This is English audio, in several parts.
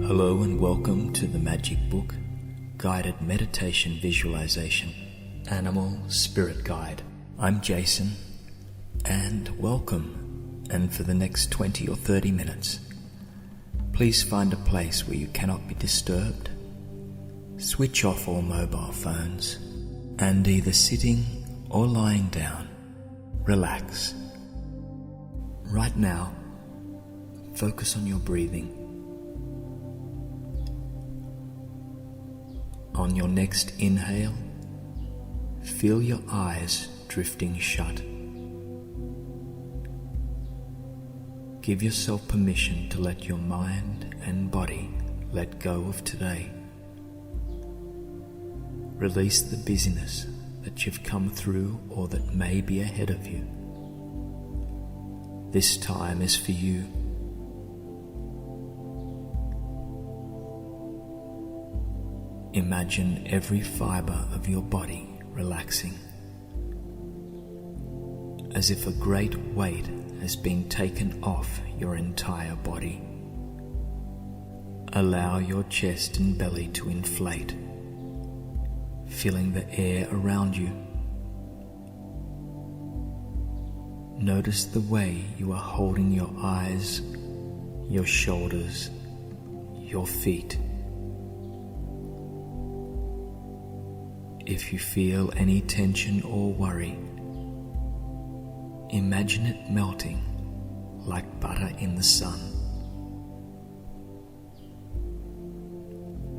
Hello and welcome to the Magic Book Guided Meditation Visualization Animal Spirit Guide. I'm Jason, and welcome. And for the next 20 or 30 minutes, please find a place where you cannot be disturbed. Switch off all mobile phones, and either sitting or lying down, relax. Right now, focus on your breathing. On your next inhale, feel your eyes drifting shut. Give yourself permission to let your mind and body let go of today. Release the busyness that you've come through or that may be ahead of you. This time is for you. Imagine every fiber of your body relaxing, as if a great weight has been taken off your entire body. Allow your chest and belly to inflate, filling the air around you. Notice the way you are holding your eyes, your shoulders, your feet. If you feel any tension or worry, imagine it melting like butter in the sun.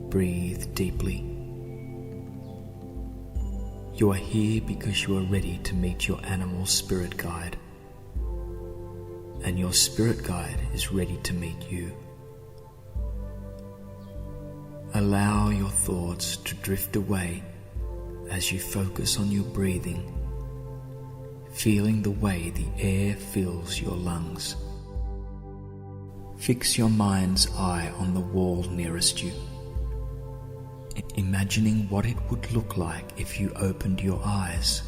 Breathe deeply. You are here because you are ready to meet your animal spirit guide, and your spirit guide is ready to meet you. Allow your thoughts to drift away as you focus on your breathing, feeling the way the air fills your lungs. Fix your mind's eye on the wall nearest you, imagining what it would look like if you opened your eyes.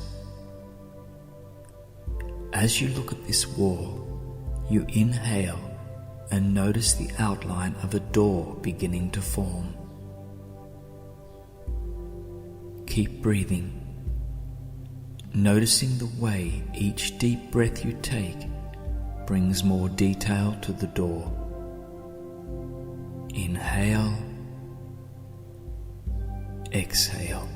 As you look at this wall, you inhale and notice the outline of a door beginning to form. Keep breathing, noticing the way each deep breath you take brings more detail to the door. Inhale, exhale.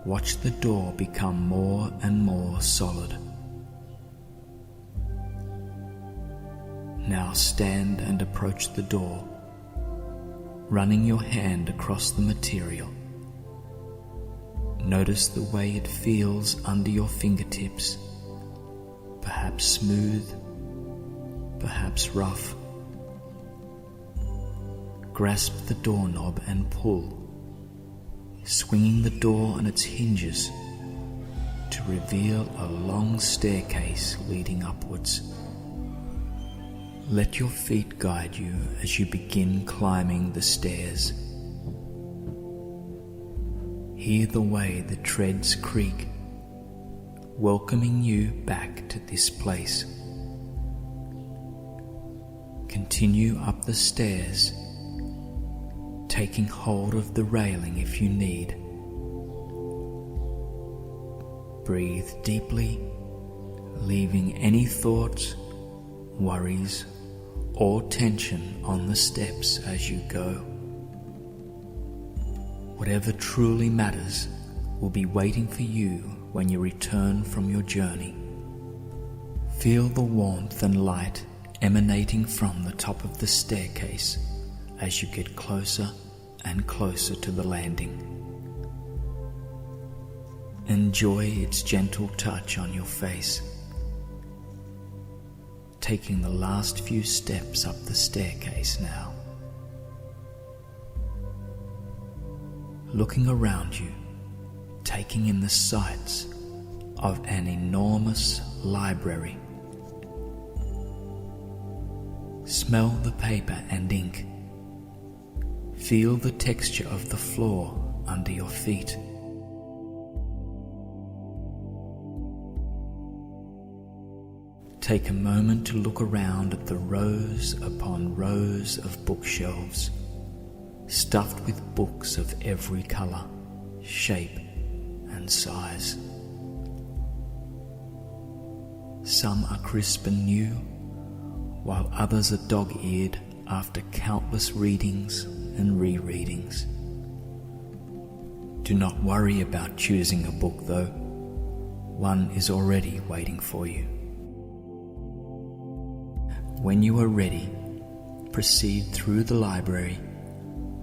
Watch the door become more and more solid. Now stand and approach the door, running your hand across the material. Notice the way it feels under your fingertips, perhaps smooth, perhaps rough. Grasp the doorknob and pull, swinging the door on its hinges to reveal a long staircase leading upwards. Let your feet guide you as you begin climbing the stairs. Hear the way the treads creak, welcoming you back to this place. Continue up the stairs, taking hold of the railing if you need. Breathe deeply, leaving any thoughts, worries, or tension on the steps as you go. Whatever truly matters will be waiting for you when you return from your journey. Feel the warmth and light emanating from the top of the staircase as you get closer and closer to the landing. Enjoy its gentle touch on your face. Taking the last few steps up the staircase now. Looking around you, taking in the sights of an enormous library. Smell the paper and ink. Feel the texture of the floor under your feet. take a moment to look around at the rows upon rows of bookshelves, stuffed with books of every colour, shape and size. Some are crisp and new, while others are dog-eared after countless readings and rereadings. Do not worry about choosing a book though. One is already waiting for you. When you are ready, proceed through the library,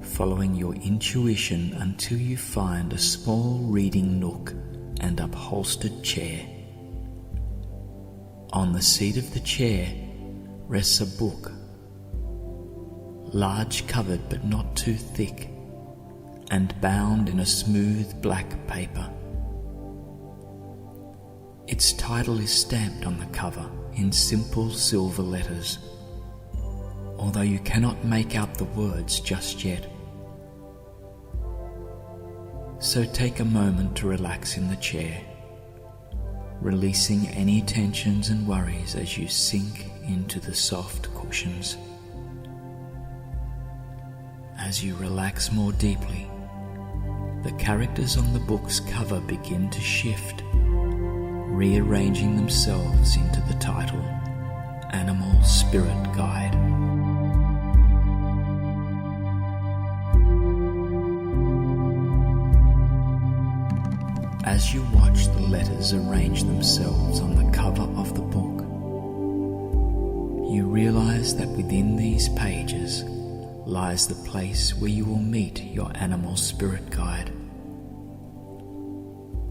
following your intuition until you find a small reading nook and upholstered chair. On the seat of the chair rests a book, large covered but not too thick, and bound in a smooth black paper. Its title is stamped on the cover in simple silver letters, although you cannot make out the words just yet. So take a moment to relax in the chair, releasing any tensions and worries as you sink into the soft cushions. As you relax more deeply, the characters on the book's cover begin to shift, rearranging themselves into the title, Animal Spirit Guide. As you watch the letters arrange themselves on the cover of the book, you realize that within these pages lies the place where you will meet your animal spirit guide.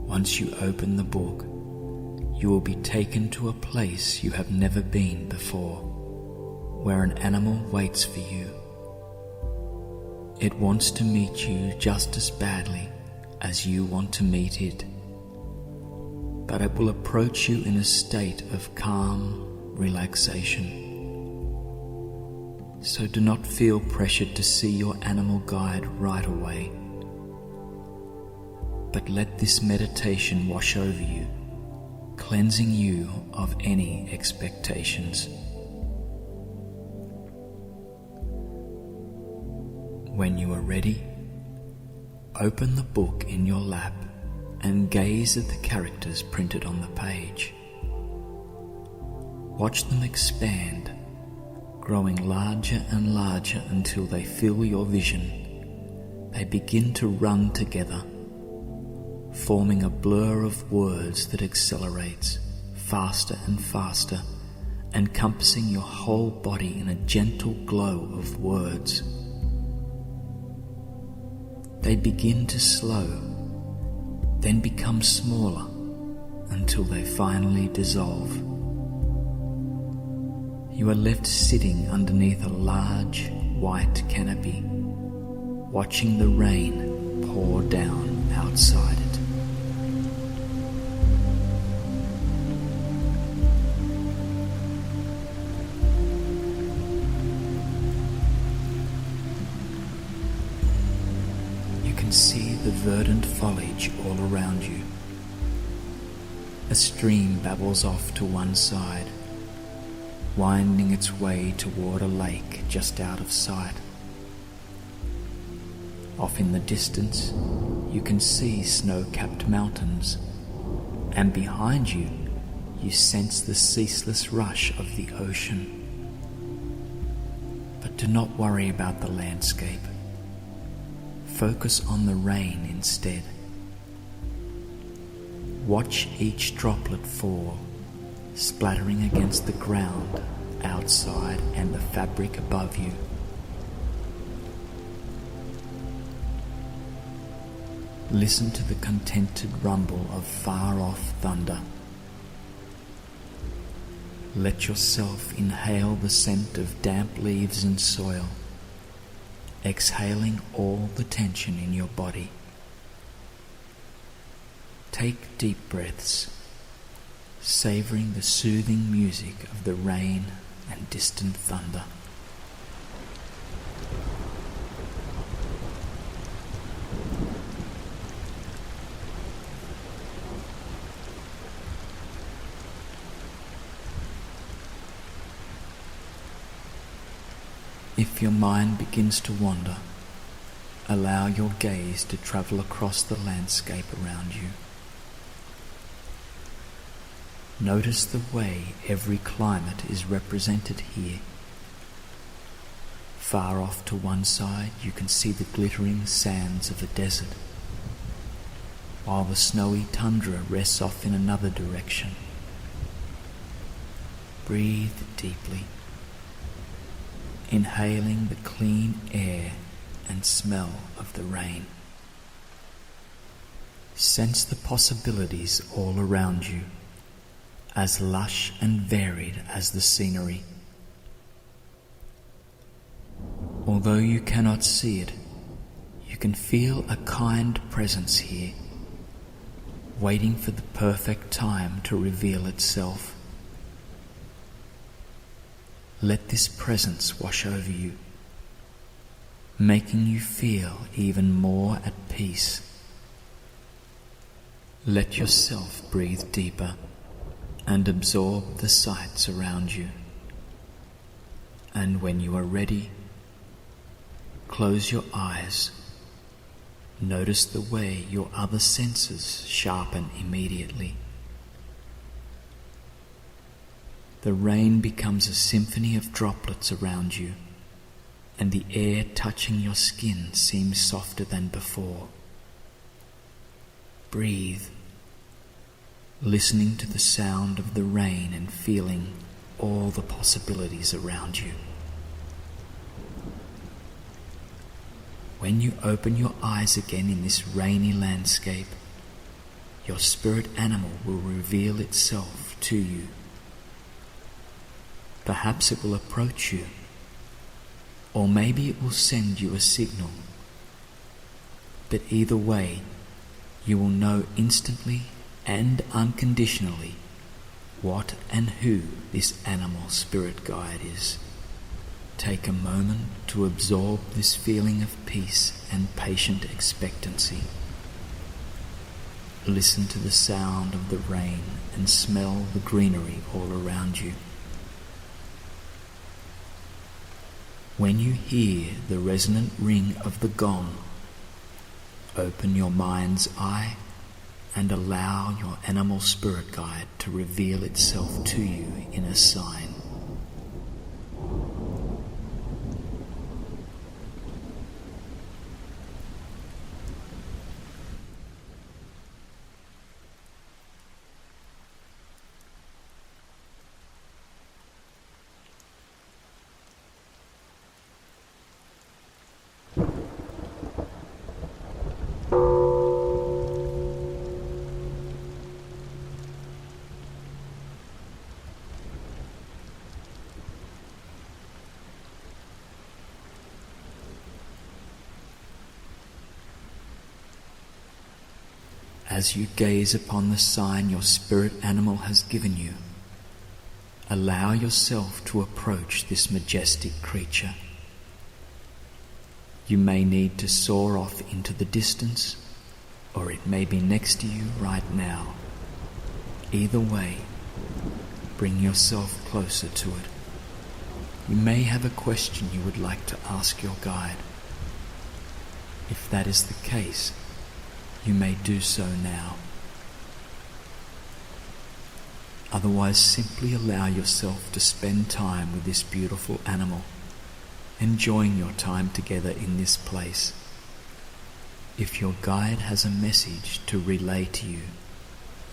Once you open the book, you will be taken to a place you have never been before, where an animal waits for you. It wants to meet you just as badly as you want to meet it, but it will approach you in a state of calm relaxation. So do not feel pressured to see your animal guide right away, but let this meditation wash over you, cleansing you of any expectations. When you are ready, open the book in your lap and gaze at the characters printed on the page. Watch them expand, growing larger and larger until they fill your vision. They begin to run together, forming a blur of words that accelerates faster and faster, encompassing your whole body in a gentle glow of words. They begin to slow, then become smaller until they finally dissolve. You are left sitting underneath a large white canopy, watching the rain pour down outside it. See the verdant foliage all around you. A stream babbles off to one side, winding its way toward a lake just out of sight. Off in the distance, you can see snow-capped mountains, and behind you, you sense the ceaseless rush of the ocean. But do not worry about the landscape. Focus on the rain instead. Watch each droplet fall, splattering against the ground outside and the fabric above you. Listen to the contented rumble of far-off thunder. Let yourself inhale the scent of damp leaves and soil, exhaling all the tension in your body. Take deep breaths, savoring the soothing music of the rain and distant thunder. If your mind begins to wander, allow your gaze to travel across the landscape around you. Notice the way every climate is represented here. Far off to one side you can see the glittering sands of a desert, while the snowy tundra rests off in another direction. Breathe deeply, inhaling the clean air and smell of the rain. Sense the possibilities all around you, as lush and varied as the scenery. Although you cannot see it, you can feel a kind presence here, waiting for the perfect time to reveal itself. Let this presence wash over you, making you feel even more at peace. Let yourself breathe deeper and absorb the sights around you. And when you are ready, close your eyes. Notice the way your other senses sharpen immediately. The rain becomes a symphony of droplets around you, and the air touching your skin seems softer than before. Breathe, listening to the sound of the rain and feeling all the possibilities around you. When you open your eyes again in this rainy landscape, your spirit animal will reveal itself to you. Perhaps it will approach you, or maybe it will send you a signal. But either way, you will know instantly and unconditionally what and who this animal spirit guide is. Take a moment to absorb this feeling of peace and patient expectancy. Listen to the sound of the rain and smell the greenery all around you. When you hear the resonant ring of the gong, open your mind's eye and allow your animal spirit guide to reveal itself to you in a sign. As you gaze upon the sign your spirit animal has given you, allow yourself to approach this majestic creature. You may need to soar off into the distance, or it may be next to you right now. Either way, bring yourself closer to it. You may have a question you would like to ask your guide. If that is the case, you may do so now. Otherwise, simply allow yourself to spend time with this beautiful animal, enjoying your time together in this place. If your guide has a message to relay to you,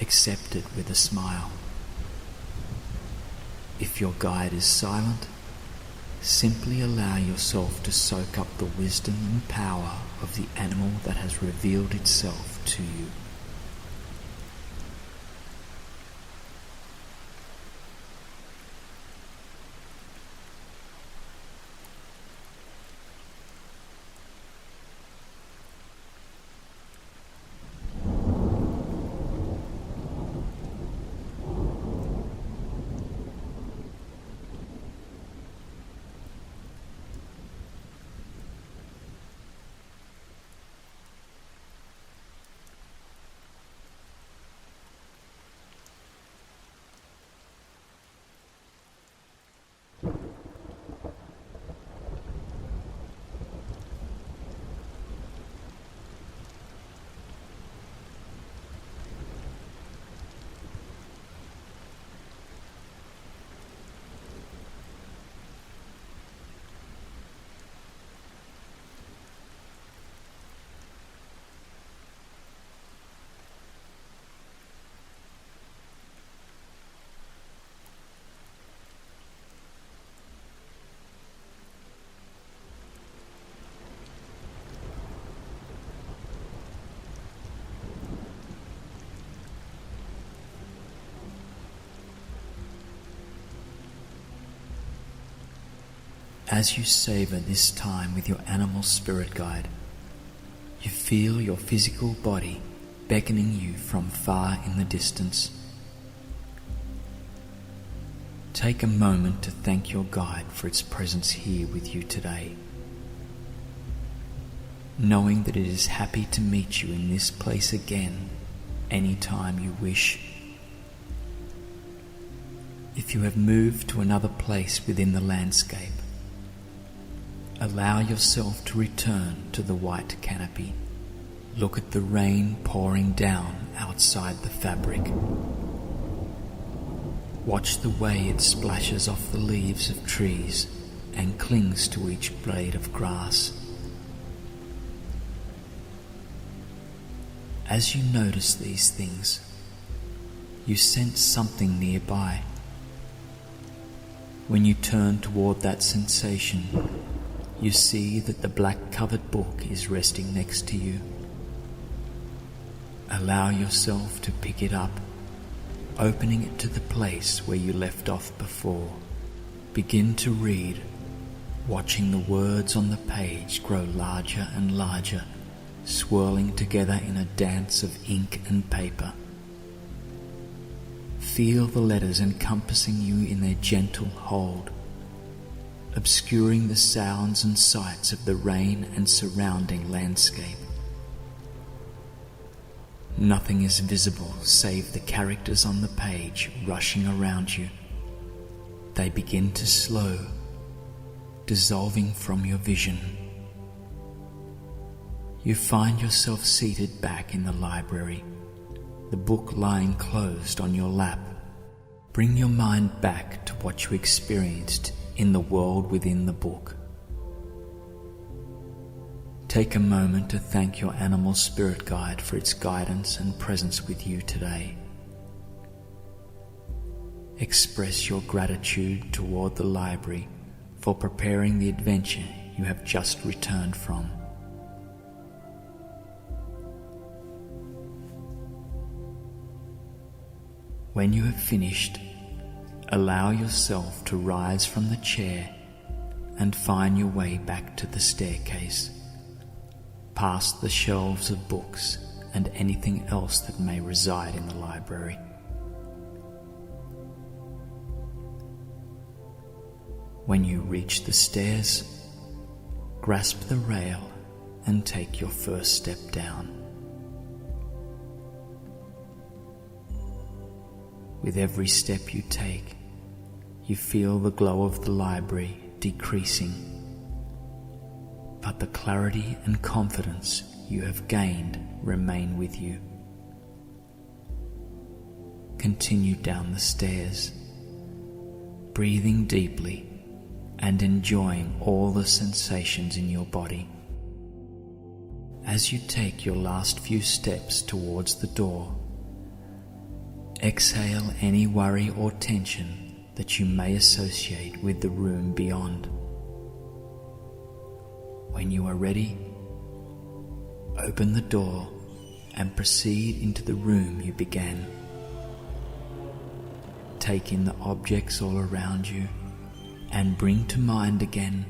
accept it with a smile. If your guide is silent, simply allow yourself to soak up the wisdom and power of the animal that has revealed itself to you. As you savor this time with your animal spirit guide, you feel your physical body beckoning you from far in the distance. Take a moment to thank your guide for its presence here with you today, knowing that it is happy to meet you in this place again anytime you wish. If you have moved to another place within the landscape, allow yourself to return to the white canopy. Look at the rain pouring down outside the fabric. Watch the way it splashes off the leaves of trees and clings to each blade of grass. As you notice these things, you sense something nearby. When you turn toward that sensation, you see that the black-covered book is resting next to you. Allow yourself to pick it up, opening it to the place where you left off before. Begin to read, watching the words on the page grow larger and larger, swirling together in a dance of ink and paper. Feel the letters encompassing you in their gentle hold, obscuring the sounds and sights of the rain and surrounding landscape. Nothing is visible save the characters on the page rushing around you. They begin to slow, dissolving from your vision. You find yourself seated back in the library, the book lying closed on your lap. Bring your mind back to what you experienced in the world within the book. Take a moment to thank your animal spirit guide for its guidance and presence with you today. Express your gratitude toward the library for preparing the adventure you have just returned from. When you have finished, allow yourself to rise from the chair and find your way back to the staircase, past the shelves of books and anything else that may reside in the library. When you reach the stairs, grasp the rail and take your first step down. With every step you take, you feel the glow of the library decreasing, but the clarity and confidence you have gained remain with you. Continue down the stairs, breathing deeply and enjoying all the sensations in your body. As you take your last few steps towards the door, exhale any worry or tension that you may associate with the room beyond. When you are ready, open the door and proceed into the room you began. Take in the objects all around you and bring to mind again